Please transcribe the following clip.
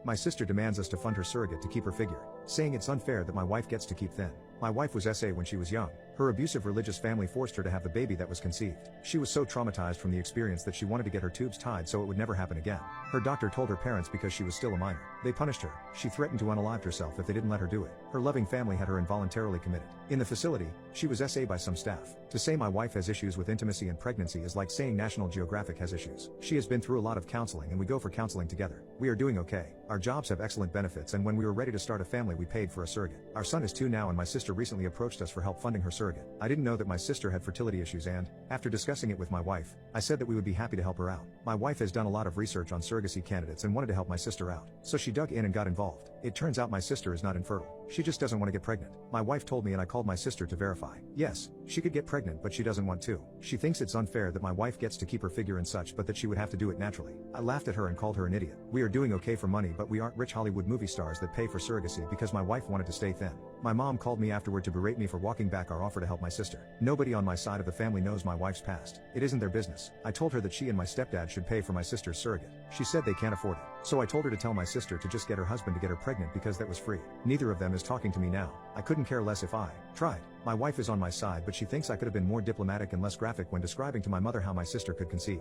My sister demands us to fund her surrogate to keep her figure, saying it's unfair that my wife gets to keep thin. My wife was SA when she was young. Her abusive religious family forced her to have the baby that was conceived. She was so traumatized from the experience that she wanted to get her tubes tied so it would never happen again. Her doctor told her parents because she was still a minor. They punished her. She threatened to unalive herself if they didn't let her do it. Her loving family had her involuntarily committed. In the facility, she was SA by some staff. To say my wife has issues with intimacy and pregnancy is like saying National Geographic has issues. She has been through a lot of counseling and we go for counseling together. We are doing okay. Our jobs have excellent benefits and when we were ready to start a family we paid for a surrogate. Our son is 2 now and my sister recently approached us for help funding her surrogate. I didn't know that my sister had fertility issues and, after discussing it with my wife, I said that we would be happy to help her out. My wife has done a lot of research on surrogacy candidates and wanted to help my sister out. So she dug in and got involved. It turns out my sister is not infertile. She just doesn't want to get pregnant. My wife told me and I called my sister to verify. Yes, she could get pregnant but she doesn't want to. She thinks it's unfair that my wife gets to keep her figure and such but that she would have to do it naturally. I laughed at her and called her an idiot. We are doing okay for money but we aren't rich Hollywood movie stars that pay for surrogacy because my wife wanted to stay thin. My mom called me afterward to berate me for walking back our offer to help my sister. Nobody on my side of the family knows my wife's past. It isn't their business. I told her that she and my stepdad should pay for my sister's surrogate. She said they can't afford it. So I told her to tell my sister to just get her husband to get her pregnant because that was free. Neither of them is talking to me now. I couldn't care less if I tried. My wife is on my side but she thinks I could have been more diplomatic and less graphic when describing to my mother how my sister could conceive.